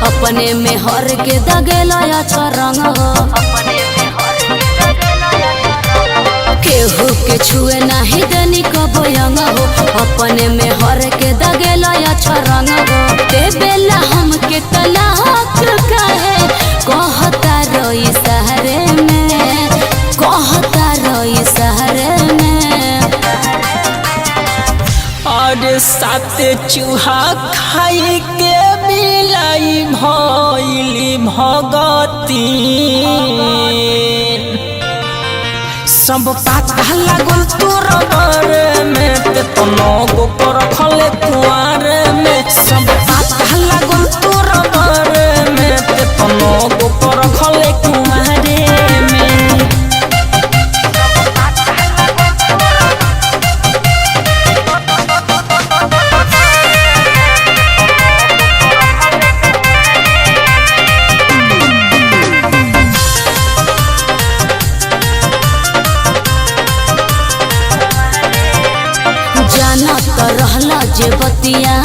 अपने में हर के दगेला अच्छा रंग हो। केहू के छुए नहीं देनी कबो यंग हो, अपने में हर के दगेला अच्छा रंग हो। ते बेला हम के तलाक कहे कहता रोई सहरे में, कहता रोई सहरे में। और सात चूहा खाई के मिलाई भइली भगती, सब पाता लागल तोर बारे में ते तनो गो पर खले कुआर में। सब पाता लागल तोर बारे में ते तनो गो पर खले कुआर में। रहला जे बतिया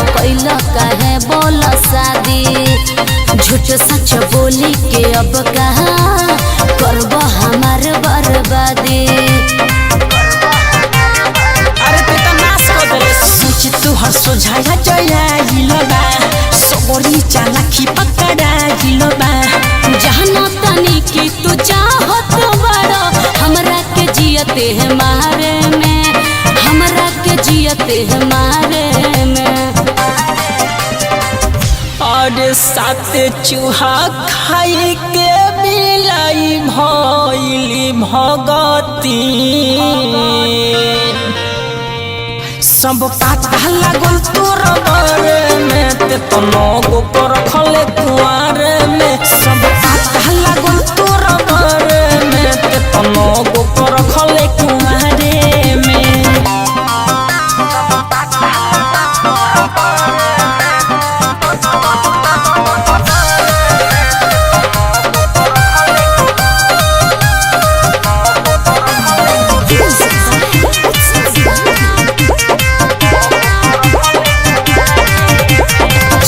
कैला काहे बोल शादी, झूठ सच बोली के अब कहा करब हमार बर्बादी। अरे तू तो नाश कर देले, सच तू हर सोझाया जया हिलबा, सबरी चालाकी पकड़ा हिलबा। जहना तनी की तू चाहत बड़ा हमरा के जियते है मारे में, हमरा के जियते है मारे में। और सात चूहा खाई के मिलाई भइली भगती, सब पाता लागल तोर बारे में ते तनो गो पर खले कुआर में। सब पाता लागल तोर बारे में ते तनो गो पर खले कुआर में।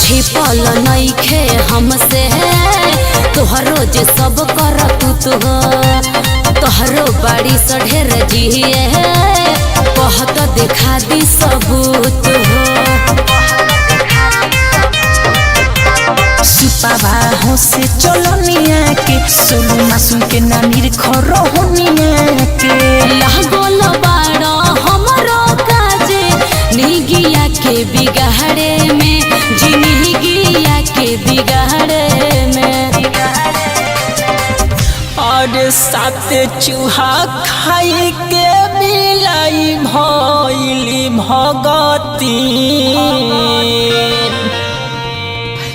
छिपल नइखे हमसे तोहरो जे सब कर तू हो, तोहरो बाड़ी से ढेर जिए कहत देखा दी सबूत हो। सुपावा हो से चलनिया के सोनू मासूम के नामीर खरो होनिया के। लागल बाड़ा हमरो काजे निगिया के बिगाड़े में, जिंदगिया के बिगाड़े में। और सात चूहा खाई के मिलाई भइली भगती,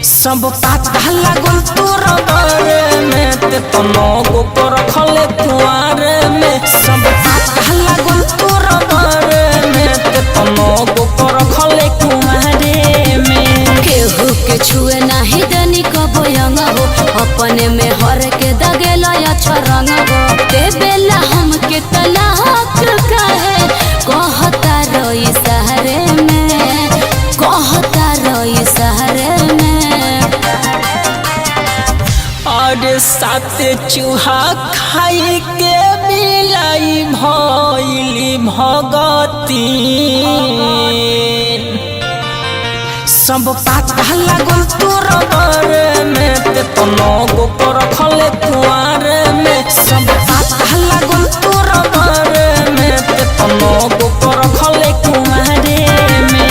सब पाता लागल तोर बारे में ते तनो गो पर खले कुआर में। सब पाता लागल तोर बारे में ते तनो गो पर खले कुआर में। केहू के छुए नहीं देनी कबो यंग हो, अपने में हर के दगेला अच्छा रंग हो। ते बेला हम के तलाक कहे कहता रोई सहरे में, कहता रोई सहरे में। और सात चूहा खाई के मिलाई भइली भगती, सब पाता लागल तोर बारे में ते तनो गो पर खले कुआर में। सब पाता लागल तोर बारे में ते तनो गो पर खले कुआर में।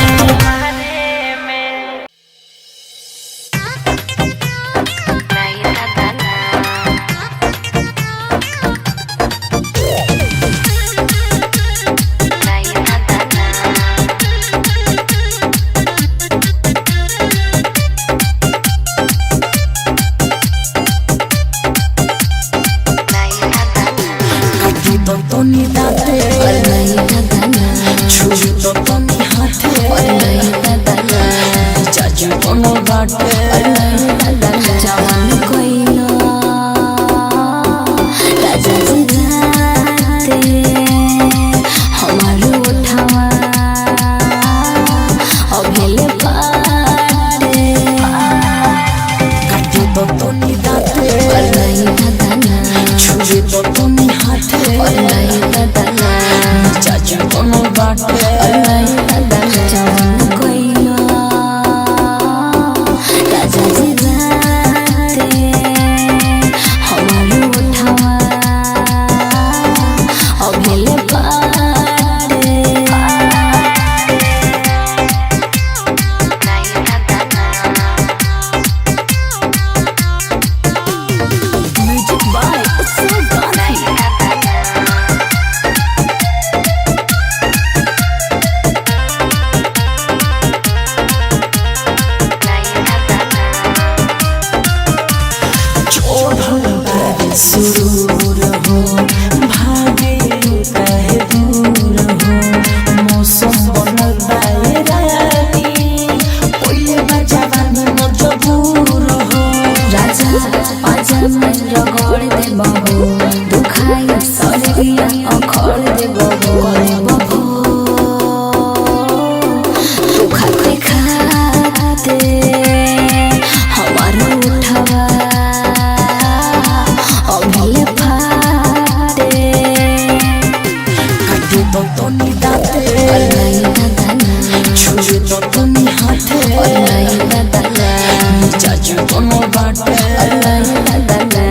सरिया अखड़ दे बबो तू खाते खाते हमारा उठावा अभिले फाटे काटे तो तनी दाते नहीं दादा छुए तो तनी हाथे नहीं दादा चाचू दोनों बाटे नहीं दादा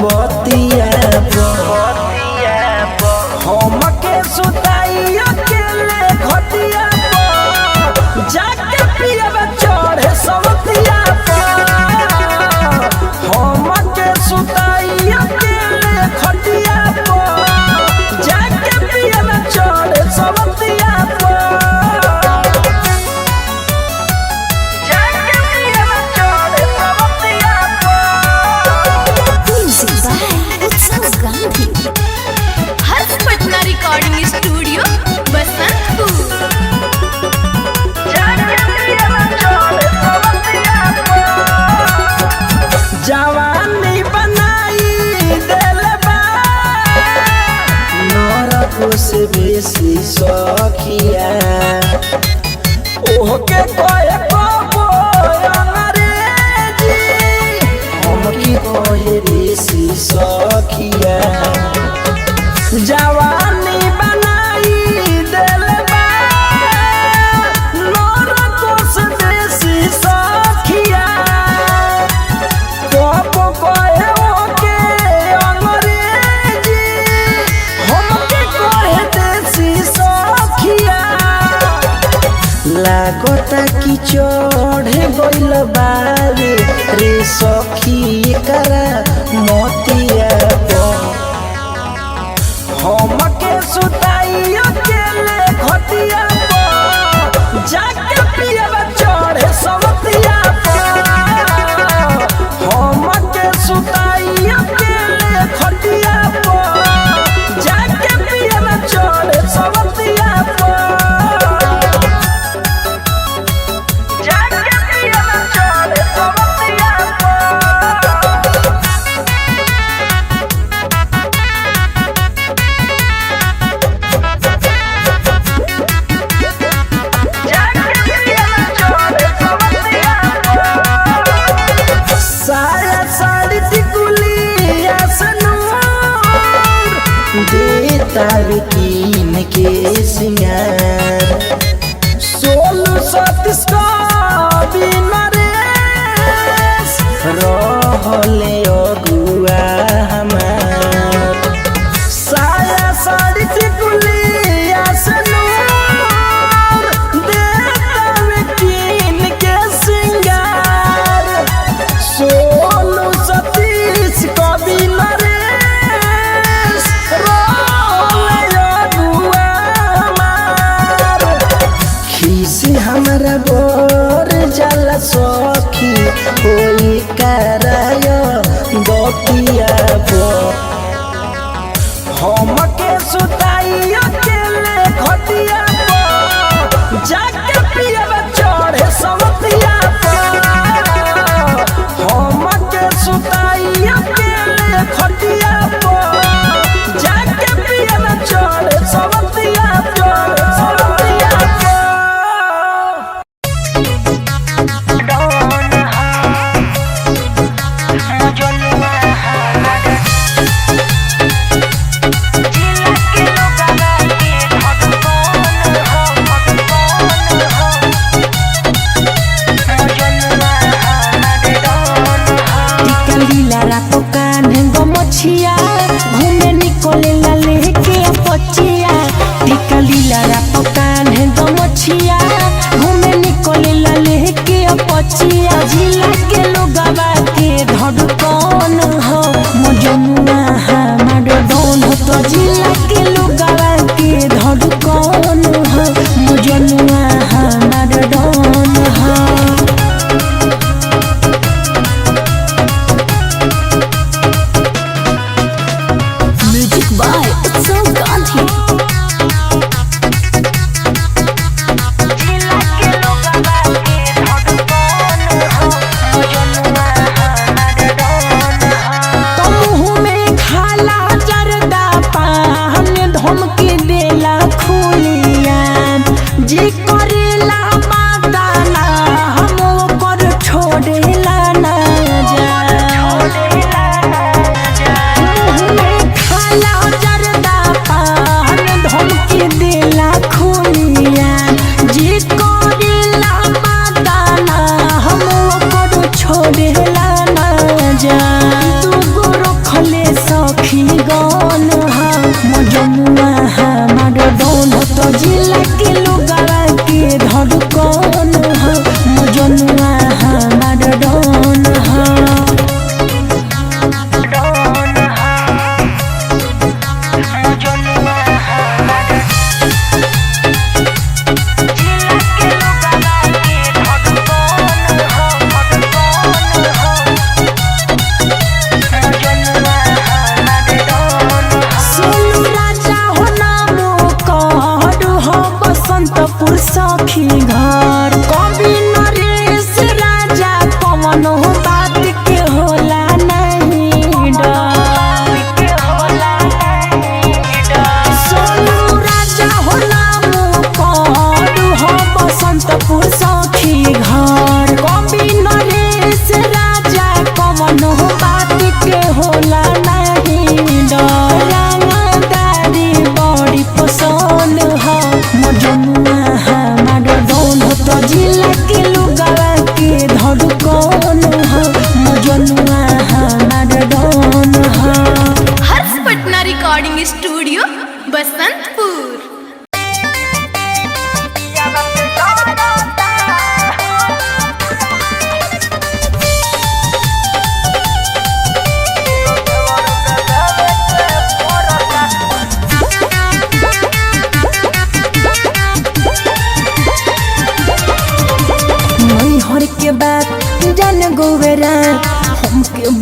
बतिया हमके सुताई अकेले खटिया जाके पियब चढ़े सवतिया हमके सुताई अकेले खटिया जाके पियब चढ़े सवतिया हर्ष पटना रिकॉर्डिंग स्टूडियो बसंतपुर। जवानी बनाई दिल बा नरक से बेसी सखिया ओहके कहे कबो अंग्रेजी हमके कहे ऋषि सखिया जवानी बनाई दिल बा नरक से बेसी सखिया कबो कहे ओके अंग्रेजी हमके कहे देसी सखिया लागता कि चढ़े गइल बारे रे सखी करा मोतिया हमके सुताई अकेले खटिया जाके पियब चढ़े सवतिया हमके सुताई अकेले खटिया जाके पियब चढ़े सवतिया जाके पियब चढ़े सवतिया साया साड़ी टिकुलिया सनूर देता कीन के सिंगार 16 का नरेश रहले अगुआ हमार साया साड़ी टिकुलिया सनूर देता कीन के सिंगार 16 कवि नरेश खीसी हमरा बोर जल सखी होई कराय बतिया हमके सुताई अकेले खटिया जाके पियब चढ़े सवतिया हमके सुताई अकेले खटिया जाके पियब चढ़े सवतिया घूमे निकले ला लेके पचिया टिका लीला पकान है गमछिया घूमे निकले ला लेके पचिया जिला के लोगवा के धड़कन हो मजनुआ हमार डोन हो तो जिला के लोगवा के धड़कन हो मजनुआ हमार डोन हो मुँह में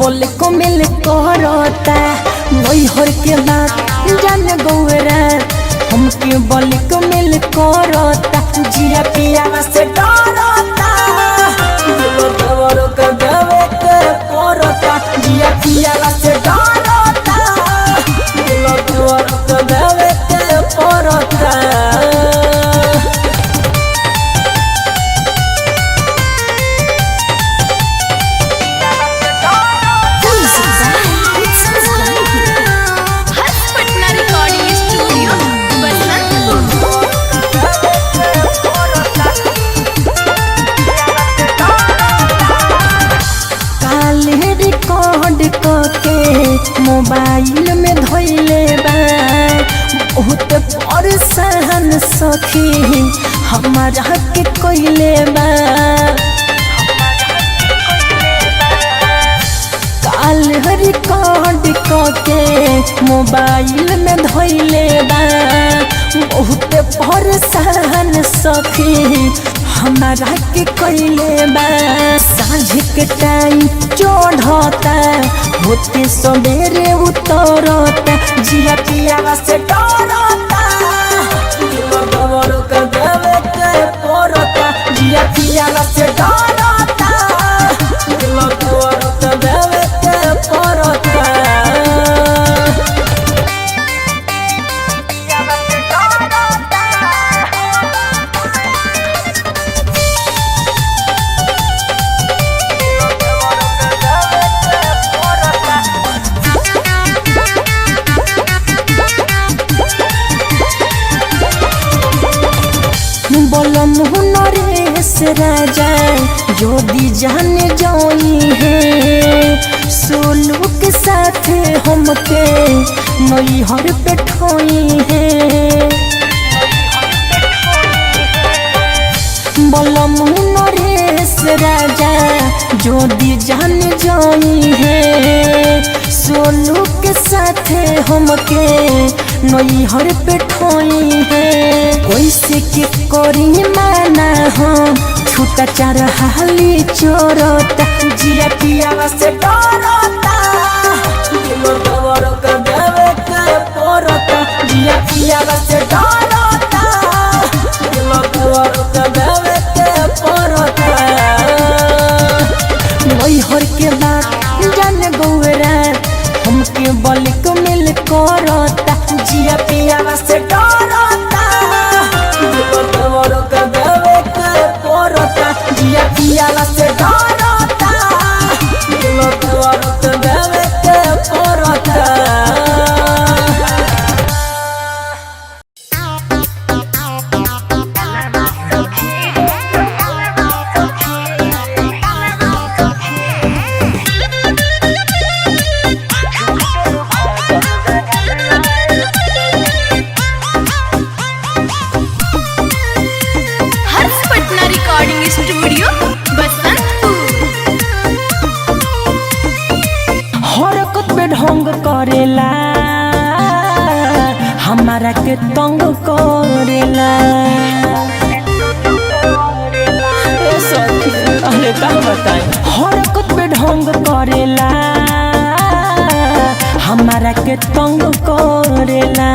बोले को मिल करता नैहर के बात जान गौरा हमके बोले को मिल करता जिया पिया से डरता दिलो देवरो के देवे के परता जिया पिया से डरता दिलो देवरो के देवे के परता मोबाइल में धोइले बा बहुत परेशान सखी हमारा के कोइले बा काल रिकॉर्ड के मोबाइल में धोइले बा बहुत परेशान सखी हमारा के कोइले बा सांझ के टाइम चढ़ता होते सवेरे उतरता जिया पिया से डरता दिलो देवरो के देवे के परता जिया पिया से डरता दिलो देवरो के देवे के परता बोलम नरेश राजा जोदी जान जाई है सोलू के साथ हमके नैहर पे ठोई है बोलम नरेश राजा जोदी जान जाई है सोलू के साथ हमके नैहर पे ठोई है कैसे के करी माना हम छूटा चार हाली चोरता जिया पिया से डरता दिलो देवरो के देवे के परता जिया पिया से डरता दिलो देवरो के देवे के परता नैहर के बात जान गौरा हमके बोले को मिल करता जिया पिया से डरता दिलो देवरो के देवे के परता जिया पिया से डरता दिलो देवरो के देवे के परता करेला हमारा के तंग करेला ए सखी अरे का बताएं हरकत पे ढंग करेला हमारा के तंग करेला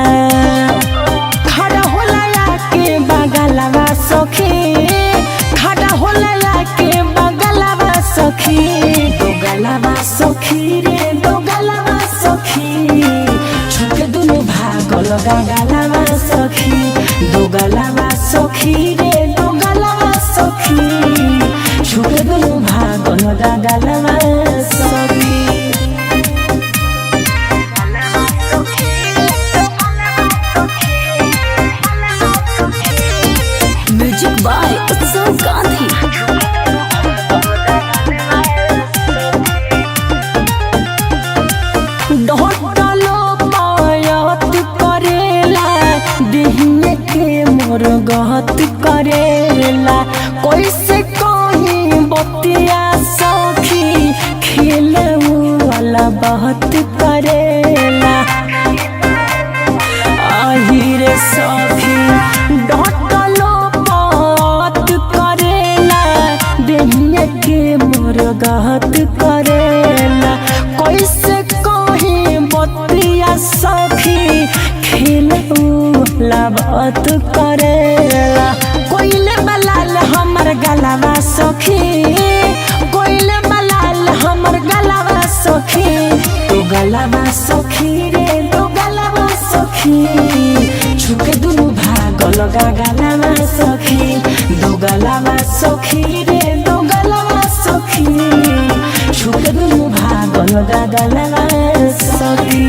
खड़ा होला के बगलवा सखी खड़ा होला के बगलवा सखी दो गलवा सखी रे दो गलवा छुके दुनु भागल गलवा सखी दो गलवा सखी रे दो गलवा सखी छुके दुनु भागल गलवा सखी म्यूजिक बाय उत्सव गांधी गहत करेला कैसे कहीं बतिया सखी खेले वाला बहुत करेला आहिरे सखी डटलो बात करेला देहिए के मोर गहत करेला मरत करेला कोइले बलाल हमर गलावा सखी कोइले बलाल हमर गलावा सखी तो गलावा सखी रे तो गलावा सखी छुके दुनु भागल गलावा सखी दो गलावा सखी रे दो गलावा सखी छुके दुनु भागल गलावा सखी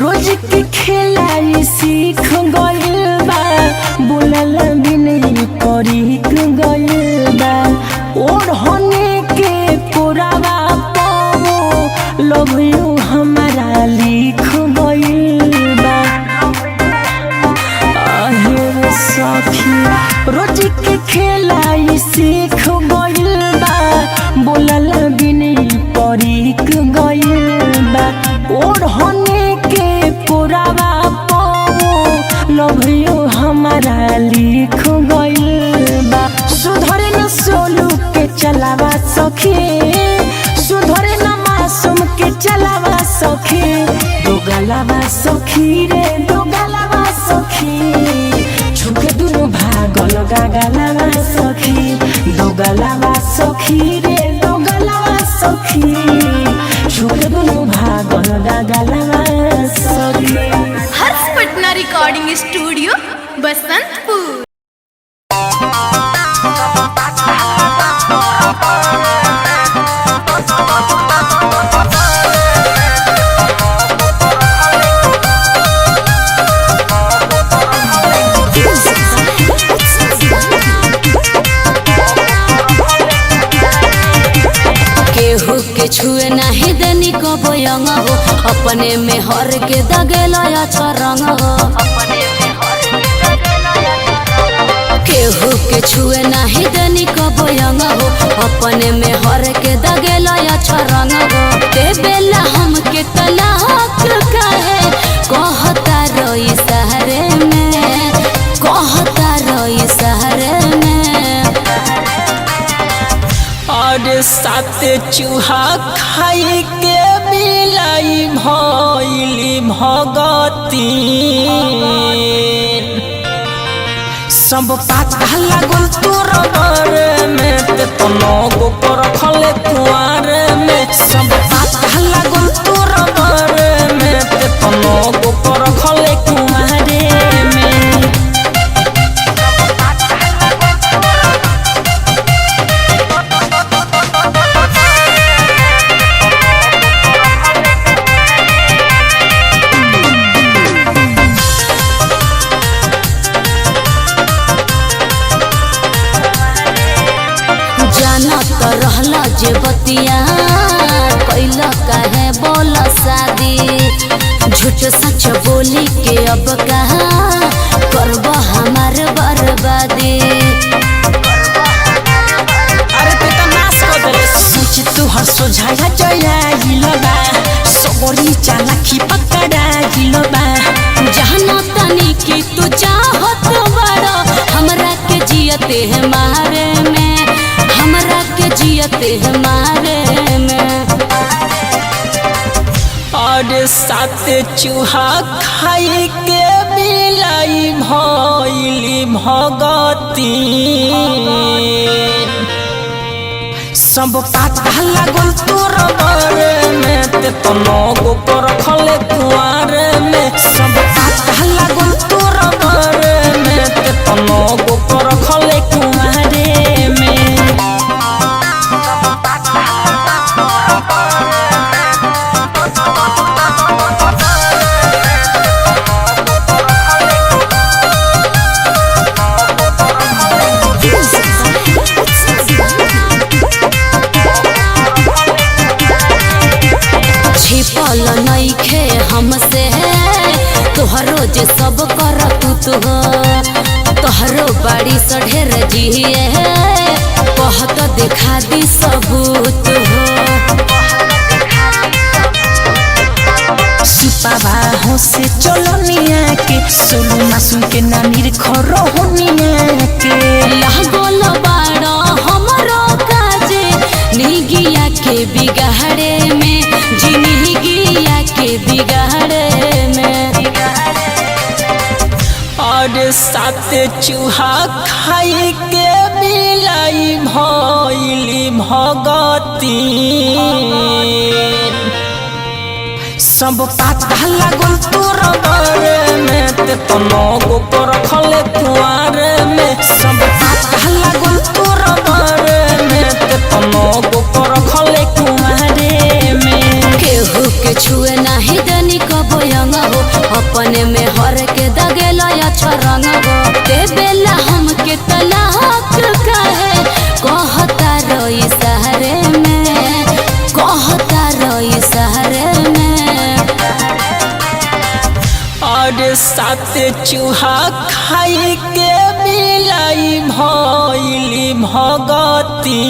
रोज के खेलाई सीख गइल बा बोलल भी नहीं परीख गइल बा और होने के पुरावा पाओ लव यू हमारा लिख गइल बा आहे सखी रोज के खेलाई सीख गइल बा बोलल भी नहीं परीख गइल बा और होने पुरावा पाओ लव यू हमारा लिख गइल बा सुधरे न सोलू के चलावा सखी सुधरे न मासूम के चलावा सखी दो गलावा सखी रे दो गलावा सखी छुके दुनु भागल गलावा सखी दो गलावा सखी रे दो गलावा सखी छुके दुनु भागल गलावा हर्ष पटना रिकॉर्डिंग स्टूडियो बसंतपुर। केहू के छुए नहीं देनी कबो यंग हो अपने में हर के दगेला अच्छा रंग हो केहू के छुए नहीं देनी कबो यंग हो अपने में हर के दगेला अच्छा रंग हो ते बेला हम के तलाक कहे कहता रोई सहरे में कहता रोई सहरे में और सात चूहा खाई के बिलाई भइली भगती सब पाता लागल तोर बारे में ते तो नगो पर खले कुआर में सब पाता लागल तोर बारे में ते तो नगो पर खले कुआर में रहला जे बतिया कैला काहे बोल शादी झूठ सच बोली के अब कहा करब हमार बर्बादी अरे ते तो नाश कर देले सच तू हर सोझाया जया गिलबा सबरी चालाकी पकड़ा गिलबा जहना तनी की तू चाहत बड़ा हमरा के जियते है मारे में हमरा के जियते है मारे में और सात चूहा खाई के बिलाई भइली भगती सब पाता लागल तोर बारे में ते तो नगो पर खले कुआर में सब पाता लागल तोर बारे में ते तो नगो पर खले कुआर में छिपल नइखे हमसे तोहरो जे सब कर तू तो तोहरो बाड़ी स ढेर जिए कहत देखा दी सबूत हो सुपावा हो से चलनिया के सोनू मासूम के नामीर खरो होनिया के लागल बाड़ा हमरो काजे निगिया के बिगाड़े में जिंदगिया के बिगाड़े में और साथे चूहा खाई के बिलाई भइली भगती सब पता लागल तोर बारे में ते तो नगो को रखले कुआरे में सब पता लागल तोर बारे में ते तो नगो को रखले कुआरे में केहू के छुए नाही दनी कबो यंग हो अपने में हर के दगेला अच्छा रंग हो ते बेला हमके तलाक कहे कहता रोई सहरे में कहता रोई सहरे में और साथे चूहा खाई के बिलाई भइली भगती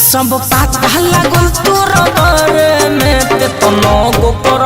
सब पता लागल तोर बारे में ते तो नगो को